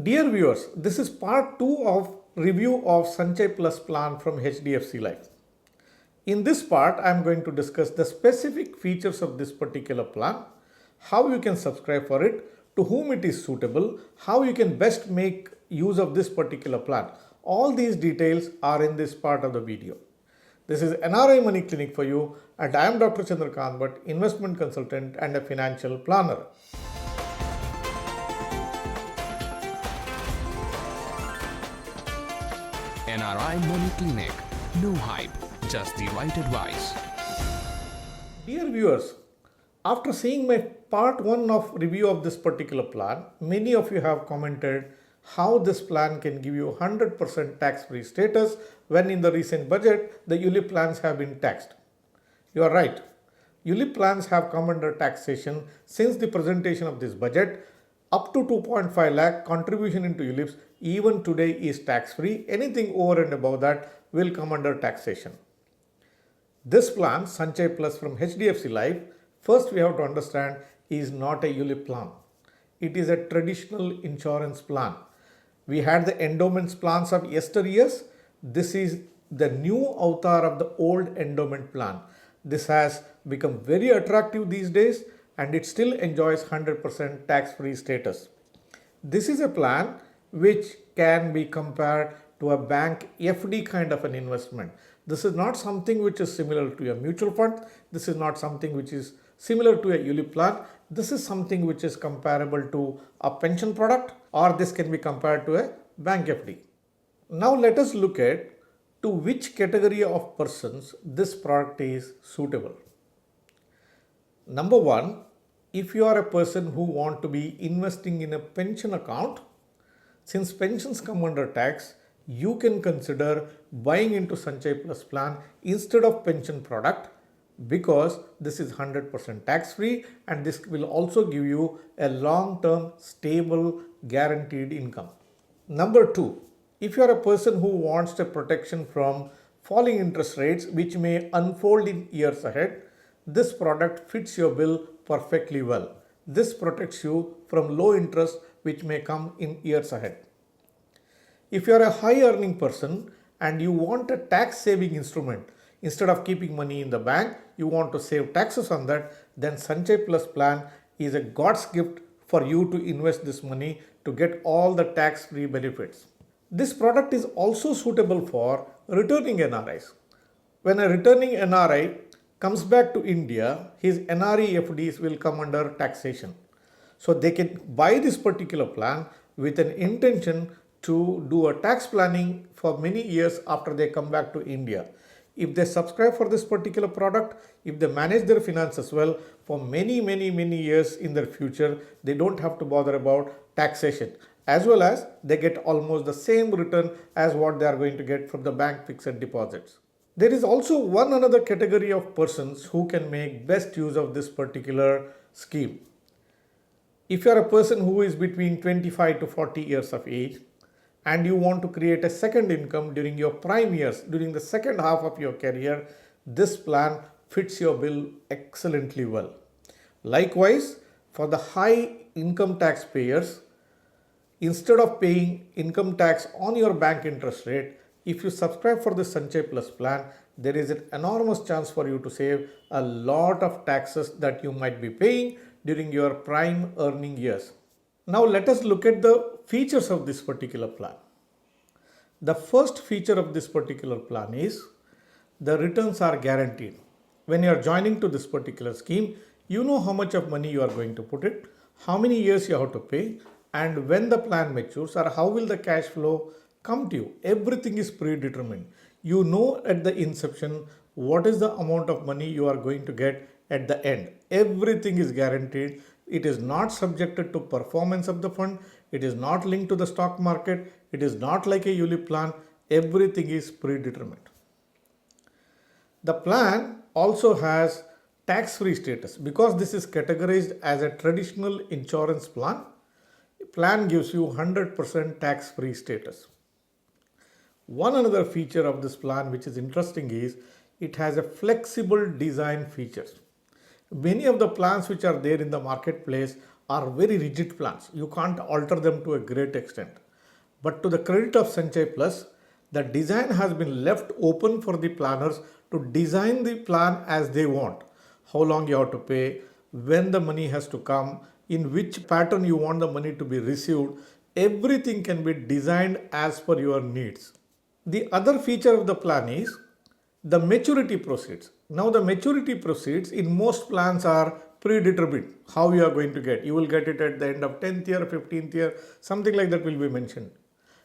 Dear viewers, this is part 2 of review of Sanchay Plus plan from HDFC Life. In this part, I am going to discuss the specific features of this particular plan, how you can subscribe for it, to whom it is suitable, how you can best make use of this particular plan. All these details are in this part of the video. This is NRI Money Clinic for you, and I am Dr. Chandrakant Bhatt, investment consultant and a financial planner. NRI Money Clinic. No hype, just the right advice. Dear viewers, after seeing my part 1 of review of this particular plan, many of you have commented how this plan can give you 100% tax-free status when in the recent budget the ULIP plans have been taxed. You are right. ULIP plans have come under taxation since the presentation of this budget. Up to 2.5 lakh contribution into ULIPs even today is tax-free. Anything over and above that will come under taxation. This plan, Sanchay Plus from HDFC Life, first we have to understand is not a ULIP plan. It is a traditional insurance plan. We had the endowments plans of yesteryears. This is the new avatar of the old endowment plan. This has become very attractive these days and it still enjoys 100% tax-free status. This is a plan which can be compared to a bank FD kind of an investment. This is not something which is similar to a mutual fund. This is not something which is similar to a ULIP plan. This is something which is comparable to a pension product, or this can be compared to a bank FD. Now let us look at to which category of persons this product is suitable. Number one, if you are a person who want to be investing in a pension account, since pensions come under tax, you can consider buying into Sanchay Plus plan instead of pension product because this is 100% tax free and this will also give you a long-term stable guaranteed income. Number two, if you are a person who wants a protection from falling interest rates which may unfold in years ahead, this product fits your bill perfectly well. This protects you from low interest which may come in years ahead. If you are a high earning person and you want a tax saving instrument, instead of keeping money in the bank, you want to save taxes on that, then Sanchay Plus plan is a God's gift for you to invest this money to get all the tax free benefits. This product is also suitable for returning NRIs. When a returning NRI comes back to India, his NRE FDs will come under taxation. So they can buy this particular plan with an intention to do a tax planning for many years after they come back to India. If they subscribe for this particular product, if they manage their finances well for many years in their future, they don't have to bother about taxation, as well as they get almost the same return as what they are going to get from the bank fixed deposits. There is also one another category of persons who can make best use of this particular scheme. If you are a person who is between 25 to 40 years of age and you want to create a second income during your prime years, during the second half of your career, this plan fits your bill excellently well. Likewise, for the high income tax payers, instead of paying income tax on your bank interest rate, if you subscribe for the Sanchay Plus plan, there is an enormous chance for you to save a lot of taxes that you might be paying during your prime earning years. Now let us look at the features of this particular plan. The first feature of this particular plan is the returns are guaranteed. When you are joining to this particular scheme, you know how much of money you are going to put it, how many years you have to pay, and when the plan matures or how will the cash flow come to you. Everything is predetermined. You know at the inception what is the amount of money you are going to get at the end. Everything is guaranteed. It is not subjected to performance of the fund. It is not linked to the stock market. It is not like a ULIP plan. Everything is predetermined. The plan also has tax-free status because this is categorized as a traditional insurance plan. Plan gives you 100% tax-free status. One another feature of this plan which is interesting is it has a flexible design features. Many of the plans which are there in the marketplace are very rigid plans. You can't alter them to a great extent. But to the credit of Sanchay Plus, the design has been left open for the planners to design the plan as they want. How long you have to pay, when the money has to come, in which pattern you want the money to be received, everything can be designed as per your needs. The other feature of the plan is the maturity proceeds. Now the maturity proceeds in most plans are predetermined. How you are going to get. You will get it at the end of 10th year, 15th year, something like that will be mentioned.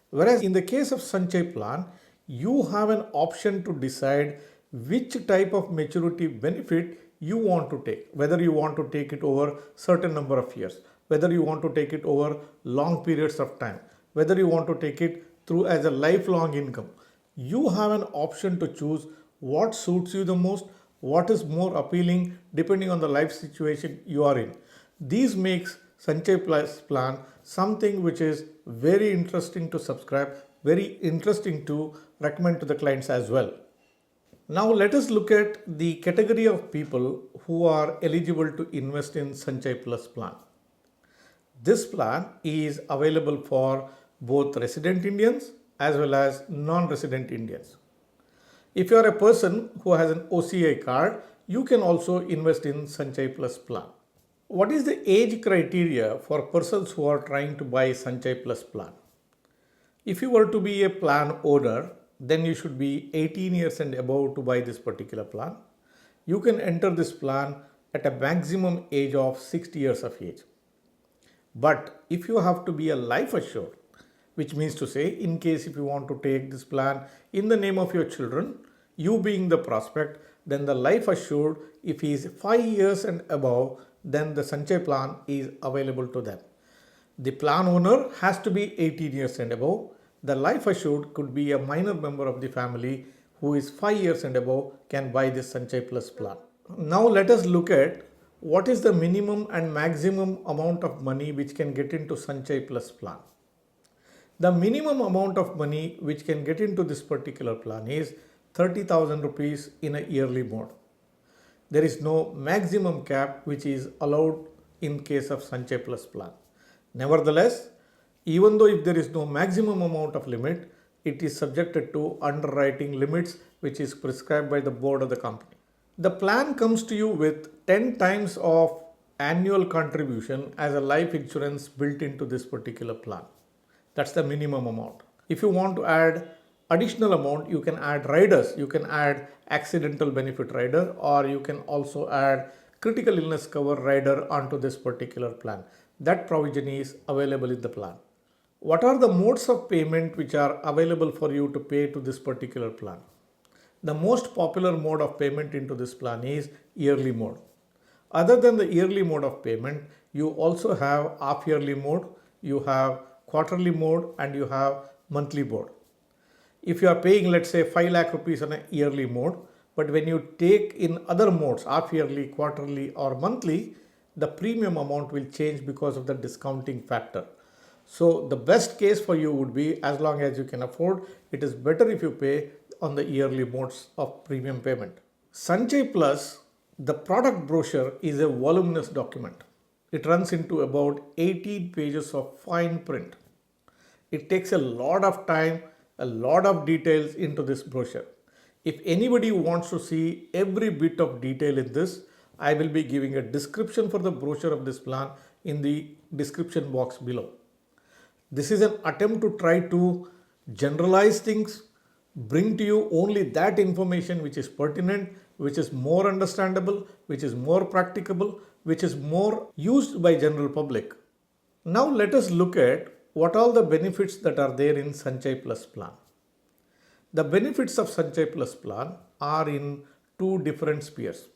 Whereas in the case of Sanchay plan, you have an option to decide which type of maturity benefit you want to take. Whether you want to take it over certain number of years, whether you want to take it over long periods of time, whether you want to take it through as a lifelong income. You have an option to choose what suits you the most, what is more appealing depending on the life situation you are in. These makes Sanchay Plus plan something which is very interesting to subscribe, very interesting to recommend to the clients as well. Now let us look at the category of people who are eligible to invest in Sanchay Plus plan. This plan is available for both resident Indians as well as non-resident Indians. If you are a person who has an OCI card, you can also invest in Sanchay Plus plan. What is the age criteria for persons who are trying to buy Sanchay Plus plan? If you were to be a plan owner, then you should be 18 years and above to buy this particular plan. You can enter this plan at a maximum age of 60 years of age. But if you have to be a life assured, which means to say, in case if you want to take this plan in the name of your children, you being the prospect, then the life assured, if he is 5 years and above, then the Sanchay plan is available to them. The plan owner has to be 18 years and above. The life assured could be a minor member of the family who is 5 years and above can buy this Sanchay Plus plan. Now let us look at what is the minimum and maximum amount of money which can get into Sanchay Plus plan. The minimum amount of money which can get into this particular plan is 30,000 rupees in a yearly mode. There is no maximum cap which is allowed in case of Sanchay Plus plan. Nevertheless, even though if there is no maximum amount of limit, it is subjected to underwriting limits which is prescribed by the board of the company. The plan comes to you with 10 times of annual contribution as a life insurance built into this particular plan. That's the minimum amount. If you want to add additional amount, you can add riders. You can add accidental benefit rider, or you can also add critical illness cover rider onto this particular plan. That provision is available in the plan. What are the modes of payment which are available for you to pay to this particular plan? The most popular mode of payment into this plan is yearly mode. Other than the yearly mode of payment, you also have half yearly mode, you have quarterly mode, and you have monthly mode. If you are paying, let's say, 5 lakh rupees on a yearly mode, but when you take in other modes, half yearly, quarterly, or monthly, the premium amount will change because of the discounting factor. So the best case for you would be, as long as you can afford, it is better if you pay on the yearly modes of premium payment. Sanchay Plus, the product brochure, is a voluminous document. It runs into about 18 pages of fine print. It takes a lot of time, a lot of details into this brochure. If anybody wants to see every bit of detail in this, I will be giving a description for the brochure of this plan in the description box below. This is an attempt to try to generalize things, bring to you only that information which is pertinent, which is more understandable, which is more practicable, which is more used by general public. Now let us look at what all the benefits that are there in Sanchay Plus plan. The benefits of Sanchay Plus plan are in two different spheres.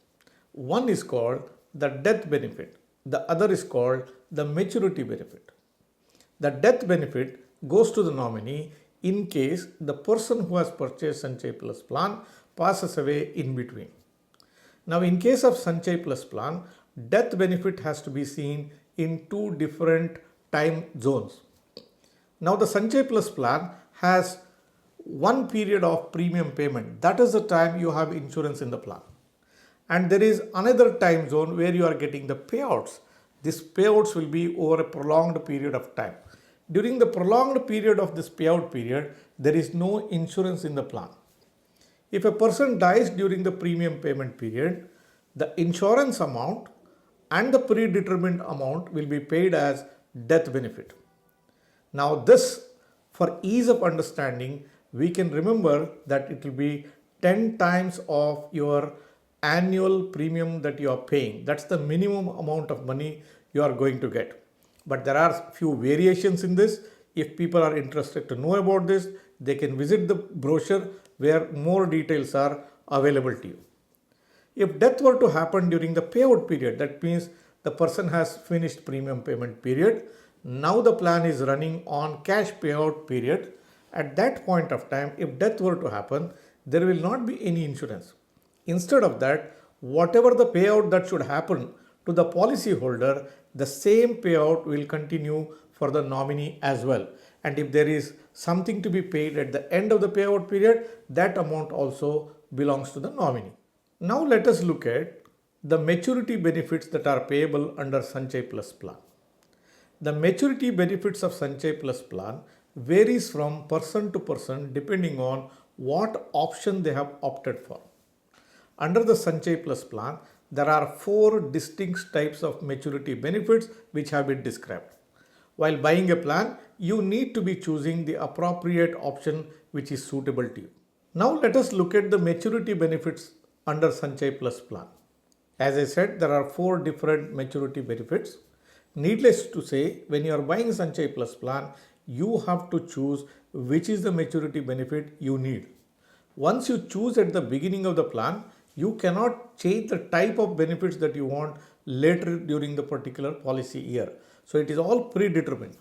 One is called the death benefit. The other is called the maturity benefit. The death benefit goes to the nominee in case the person who has purchased Sanchay Plus plan passes away in between. Now in case of Sanchay Plus plan, death benefit has to be seen in two different time zones. Now the Sanchay Plus plan has one period of premium payment. That is the time you have insurance in the plan. And there is another time zone where you are getting the payouts. These payouts will be over a prolonged period of time. During the prolonged period of this payout period, there is no insurance in the plan. If a person dies during the premium payment period, the insurance amount and the predetermined amount will be paid as death benefit. Now, this, for ease of understanding, we can remember that it will be 10 times of your annual premium that you are paying. That's the minimum amount of money you are going to get. But there are few variations in this. If people are interested to know about this, they can visit the brochure where more details are available to you. If death were to happen during the payout period, that means the person has finished premium payment period. Now the plan is running on cash payout period. At that point of time, if death were to happen, there will not be any insurance. Instead of that, whatever the payout that should happen to the policy holder, the same payout will continue for the nominee as well. And if there is something to be paid at the end of the payout period, that amount also belongs to the nominee. Now let us look at the maturity benefits that are payable under Sanchay Plus plan. The maturity benefits of Sanchay Plus plan varies from person to person depending on what option they have opted for. Under the Sanchay Plus plan, there are 4 distinct types of maturity benefits which have been described. While buying a plan, you need to be choosing the appropriate option which is suitable to you. Now let us look at the maturity benefits under Sanchay Plus plan. As I said, there are 4 different maturity benefits. Needless to say, when you are buying Sanchay Plus plan, you have to choose which is the maturity benefit you need. Once you choose at the beginning of the plan, you cannot change the type of benefits that you want later during the particular policy year. So it is all predetermined.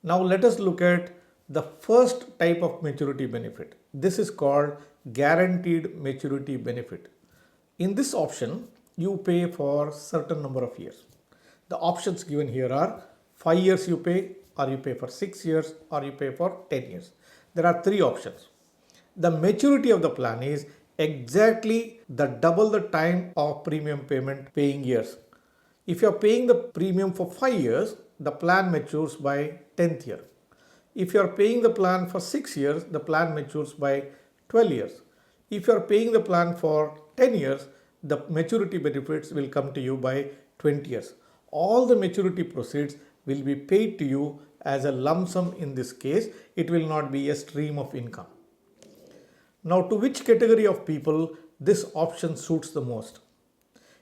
Now let us look at the first type of maturity benefit. This is called guaranteed maturity benefit. In this option, you pay for certain number of years. The options given here are 5 years you pay, or you pay for 6 years, or you pay for 10 years. There are 3 options. The maturity of the plan is exactly the double the time of premium payment paying years. If you are paying the premium for 5 years, the plan matures by 10th year. If you are paying the plan for 6 years, the plan matures by 12 years. If you are paying the plan for 10 years, the maturity benefits will come to you by 20 years. All the maturity proceeds will be paid to you as a lump sum in this case. It will not be a stream of income. Now, to which category of people this option suits the most?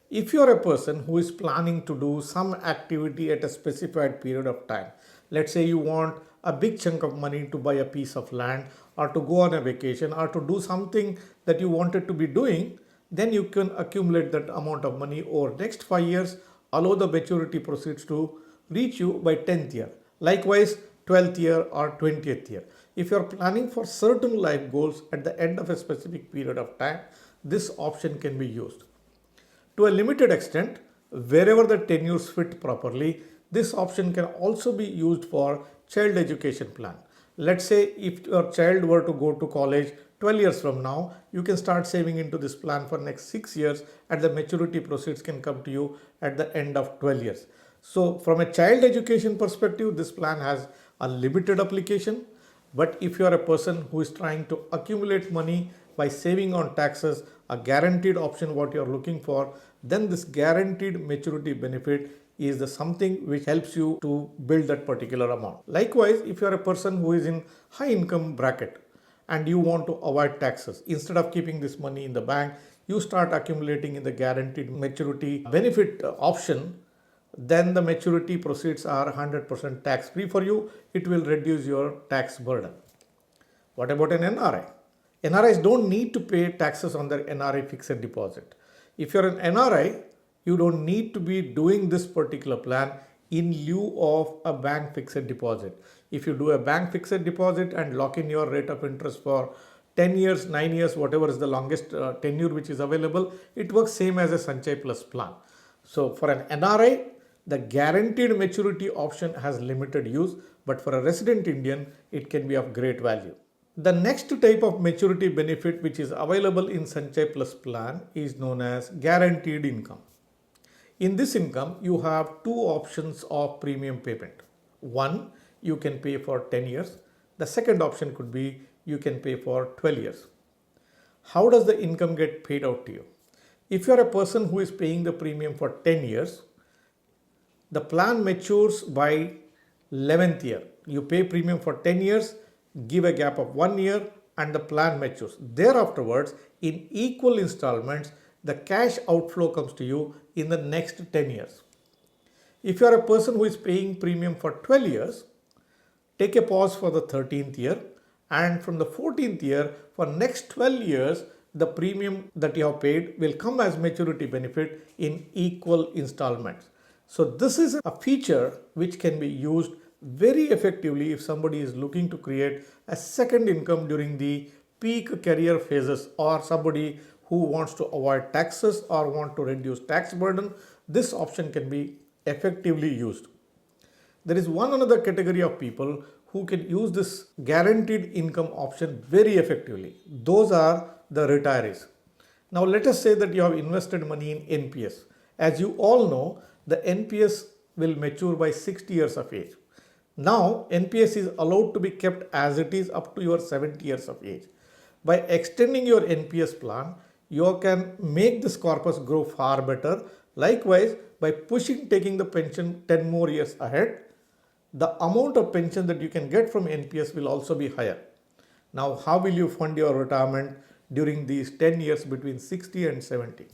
If you are a person who is planning to do some activity at a specified period of time, let's say you want a big chunk of money to buy a piece of land, or to go on a vacation, or to do something that you wanted to be doing, then you can accumulate that amount of money over next 5 years, allow the maturity proceeds to reach you by 10th year. Likewise, 12th year or 20th year. If you are planning for certain life goals at the end of a specific period of time, this option can be used. To a limited extent, wherever the tenures fit properly, this option can also be used for child education plan. Let's say if your child were to go to college 12 years from now, you can start saving into this plan for next 6 years, and the maturity proceeds can come to you at the end of 12 years. So from a child education perspective, this plan has a limited application. But if you are a person who is trying to accumulate money by saving on taxes, a guaranteed option what you are looking for, then this guaranteed maturity benefit is the something which helps you to build that particular amount. Likewise, if you are a person who is in high income bracket and you want to avoid taxes, instead of keeping this money in the bank, you start accumulating in the guaranteed maturity benefit option, then the maturity proceeds are 100% tax free for you. It will reduce your tax burden. What about an NRI? NRIs don't need to pay taxes on their NRI fixed deposit. If you're an NRI, you don't need to be doing this particular plan in lieu of a bank fixed deposit. If you do a bank fixed deposit and lock in your rate of interest for 10 years, 9 years, whatever is the longest tenure which is available, it works same as a Sanchay Plus plan. So for an NRI, the guaranteed maturity option has limited use, but for a resident Indian, it can be of great value. The next type of maturity benefit which is available in Sanchay Plus plan is known as guaranteed income. In this income, you have two options of premium payment. One, you can pay for 10 years. The second option could be you can pay for 12 years. How does the income get paid out to you? If you are a person who is paying the premium for 10 years, the plan matures by 11th year. You pay premium for 10 years, give a gap of 1 year, and the plan matures. Thereafterwards, in equal installments, the cash outflow comes to you in the next 10 years. If you are a person who is paying premium for 12 years, take a pause for the 13th year, and from the 14th year, for next 12 years, the premium that you have paid will come as maturity benefit in equal installments. So this is a feature which can be used very effectively if somebody is looking to create a second income during the peak career phases, or somebody who wants to avoid taxes or want to reduce tax burden. This option can be effectively used. There is one another category of people who can use this guaranteed income option very effectively. Those are the retirees. Now let us say that you have invested money in NPS. As you all know, the NPS will mature by 60 years of age. Now NPS is allowed to be kept as it is up to your 70 years of age. By extending your NPS plan, you can make this corpus grow far better. Likewise, by taking the pension 10 more years ahead, the amount of pension that you can get from NPS will also be higher. Now, how will you fund your retirement during these 10 years between 60 and 70?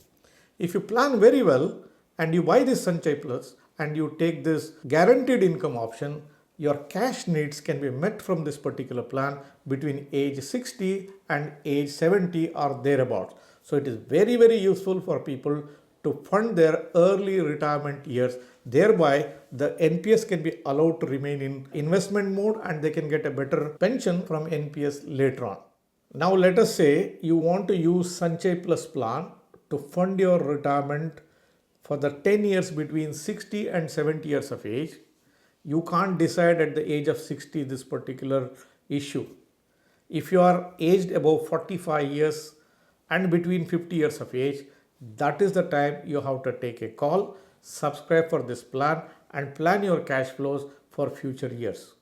If you plan very well and you buy this Sanchay Plus and you take this guaranteed income option, your cash needs can be met from this particular plan between age 60 and age 70 or thereabouts. So it is very, very useful for people to fund their early retirement years. Thereby, the NPS can be allowed to remain in investment mode and they can get a better pension from NPS later on. Now let us say you want to use Sanchay Plus plan to fund your retirement for the 10 years between 60 and 70 years of age. You can't decide at the age of 60 this particular issue. If you are aged above 45 years and between 50 years of age, that is the time you have to take a call, subscribe for this plan and plan your cash flows for future years.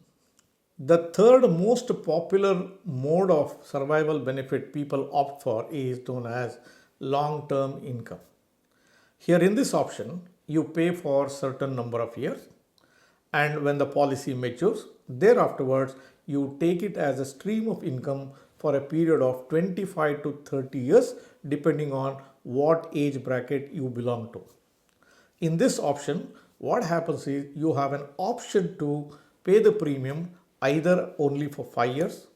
The third most popular mode of survival benefit people opt for is known as long-term income. Here in this option, you pay for certain number of years, and when the policy matures, thereafterwards you take it as a stream of income for a period of 25 to 30 years depending on what age bracket you belong to. In this option, what happens is you have an option to pay the premium either only for 5 years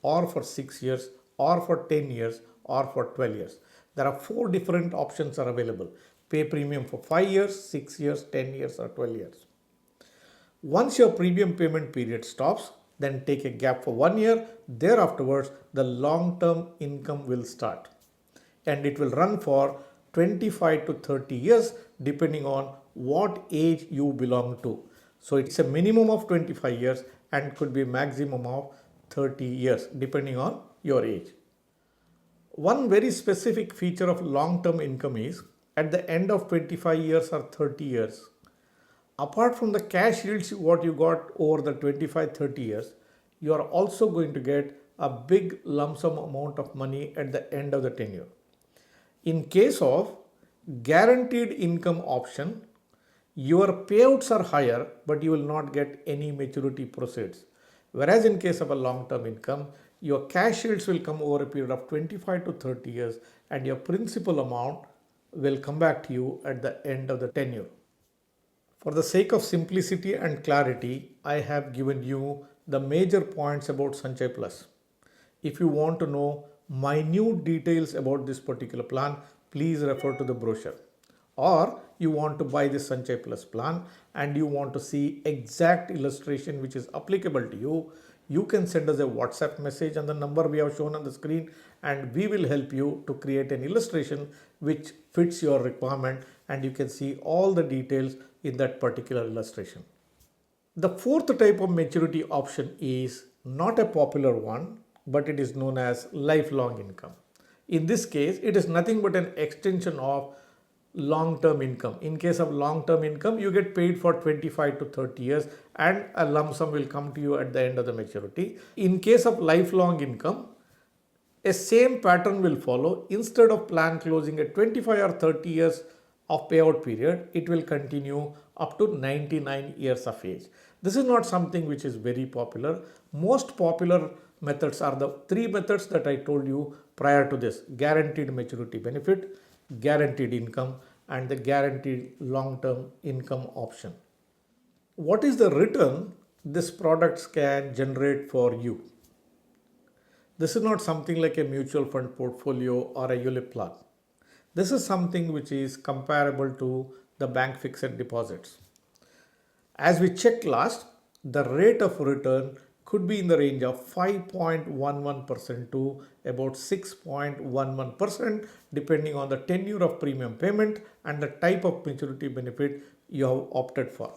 or for 6 years or for 10 years or for 12 years. There are 4 different options are available. Pay premium for 5 years, 6 years, 10 years or 12 years. Once your premium payment period stops, then take a gap for 1 year. Thereafterwards, the long-term income will start. And it will run for 25 to 30 years depending on what age you belong to. So it's a minimum of 25 years and could be maximum of 30 years depending on your age. One very specific feature of long-term income is at the end of 25 years or 30 years, apart from the cash yields what you got over the 25-30 years, you are also going to get a big lump sum amount of money at the end of the tenure. In case of guaranteed income option, your payouts are higher, but you will not get any maturity proceeds. Whereas in case of a long-term income, your cash yields will come over a period of 25 to 30 years and your principal amount will come back to you at the end of the tenure. For the sake of simplicity and clarity, I have given you the major points about Sanchay Plus. If you want to know minute details about this particular plan, please refer to the brochure. Or you want to buy this Sanchay Plus plan and you want to see exact illustration which is applicable to you, you can send us a WhatsApp message on the number we have shown on the screen and we will help you to create an illustration which fits your requirement and you can see all the details in that particular illustration. The fourth type of maturity option is not a popular one, but it is known as lifelong income. In this case, it is nothing but an extension of long-term income. In case of long-term income, you get paid for 25 to 30 years and a lump sum will come to you at the end of the maturity. In case of lifelong income, a same pattern will follow. Instead of plan closing at 25 or 30 years of payout period, it will continue up to 99 years of age. This is not something which is very popular. Most popular methods are the three methods that I told you prior to this: guaranteed maturity benefit, guaranteed income, and the guaranteed long-term income option. What is the return this products can generate for you? This is not something like a mutual fund portfolio or a ULIP plan. This is something which is comparable to the bank fixed deposits. As we checked last, the rate of return could be in the range of 5.11% to about 6.11% depending on the tenure of premium payment and the type of maturity benefit you have opted for.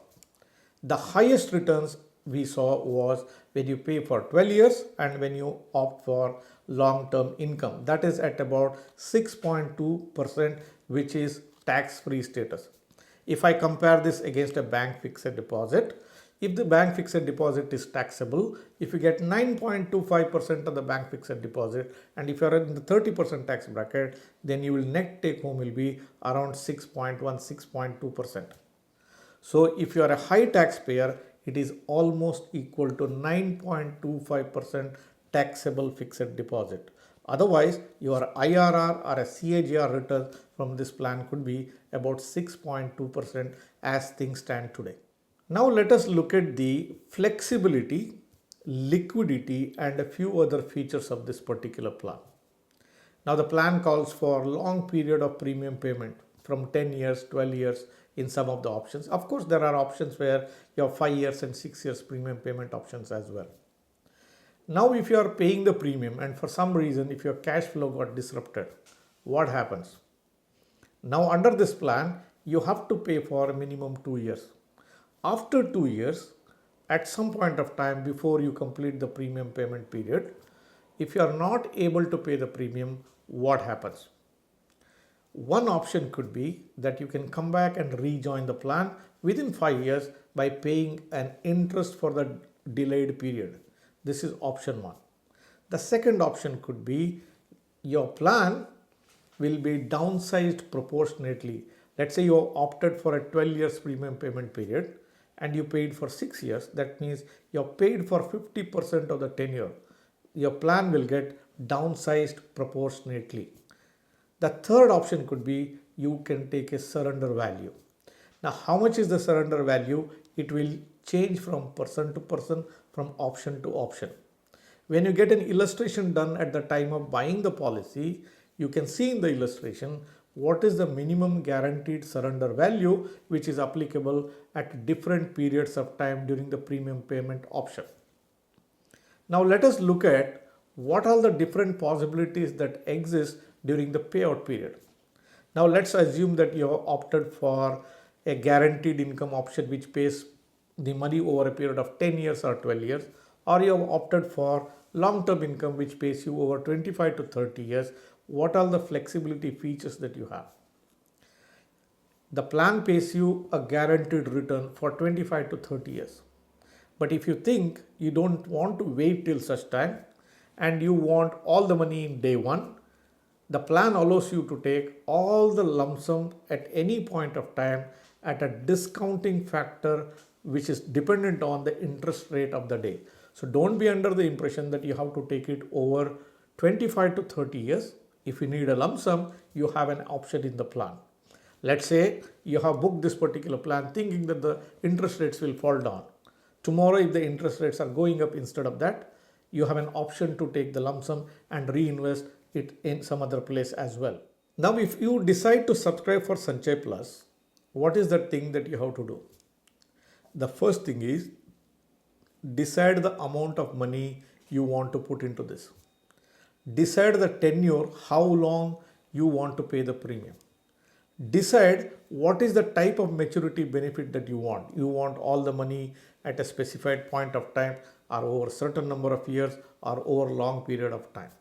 The highest returns we saw was when you pay for 12 years and when you opt for long-term income. That is at about 6.2%, which is tax-free status. If I compare this against a bank fixed deposit, if the bank fixed deposit is taxable, if you get 9.25% of the bank fixed deposit and if you are in the 30% tax bracket, then you will net take home will be around 6.1, 6.2%. So if you are a high taxpayer, it is almost equal to 9.25% taxable fixed deposit. Otherwise, your IRR or a CAGR return from this plan could be about 6.2% as things stand today. Now let us look at the flexibility, liquidity, and a few other features of this particular plan. Now the plan calls for long period of premium payment from 10 years, 12 years in some of the options. Of course, there are options where you have 5 years and 6 years premium payment options as well. Now, if you are paying the premium and for some reason, if your cash flow got disrupted, what happens? Now, under this plan, you have to pay for a minimum 2 years. After 2 years, at some point of time before you complete the premium payment period, if you are not able to pay the premium, what happens? One option could be that you can come back and rejoin the plan within 5 years by paying an interest for the delayed period. This is option one. The second option could be your plan will be downsized proportionately. Let's say you opted for a 12 years premium payment period and you paid for 6 years. That means you're paid for 50% of the tenure. Your plan will get downsized proportionately. The third option could be you can take a surrender value. Now, how much is the surrender value? It will change from person to person, from option to option. When you get an illustration done at the time of buying the policy, you can see in the illustration what is the minimum guaranteed surrender value which is applicable at different periods of time during the premium payment option. Now let us look at what are the different possibilities that exist during the payout period. Now let's assume that you have opted for a guaranteed income option which pays the money over a period of 10 years or 12 years, or you have opted for long-term income which pays you over 25 to 30 years. What are the flexibility features that you have? The plan pays you a guaranteed return for 25 to 30 years. But if you think you don't want to wait till such time and you want all the money in day one, the plan allows you to take all the lump sum at any point of time at a discounting factor which is dependent on the interest rate of the day. So don't be under the impression that you have to take it over 25 to 30 years. If you need a lump sum, you have an option in the plan. Let's say you have booked this particular plan thinking that the interest rates will fall down. Tomorrow, if the interest rates are going up instead of that, you have an option to take the lump sum and reinvest it in some other place as well. Now, if you decide to subscribe for Sanchay Plus, what is the thing that you have to do? The first thing is decide the amount of money you want to put into this. Decide the tenure, how long you want to pay the premium. Decide what is the type of maturity benefit that you want. You want all the money at a specified point of time or over a certain number of years or over a long period of time.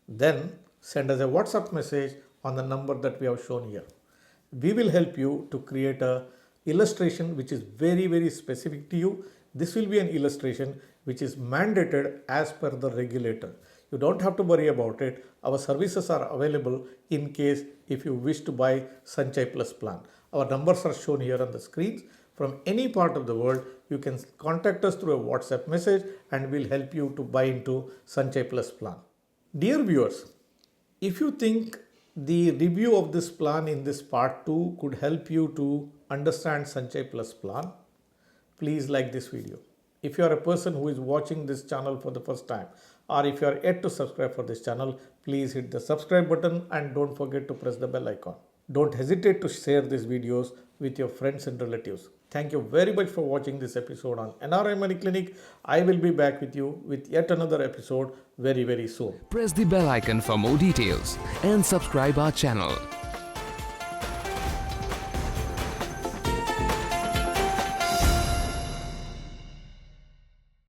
Then send us a WhatsApp message on the number that we have shown here. We will help you to create a illustration which is very, very specific to you. This will be an illustration which is mandated as per the regulator. You don't have to worry about it. Our services are available in case if you wish to buy Sanchay Plus plan. Our numbers are shown here on the screens. From any part of the world, you can contact us through a WhatsApp message and we'll help you to buy into Sanchay Plus plan. Dear viewers, if you think the review of this plan in this part 2 could help you to understand Sanchay Plus plan, please like this video. If you are a person who is watching this channel for the first time, or if you are yet to subscribe for this channel, please hit the subscribe button and don't forget to press the bell icon. Don't hesitate to share these videos with your friends and relatives. Thank you very much for watching this episode on NRI Money Clinic. I will be back with you with yet another episode very, very soon. Press the bell icon for more details and subscribe our channel.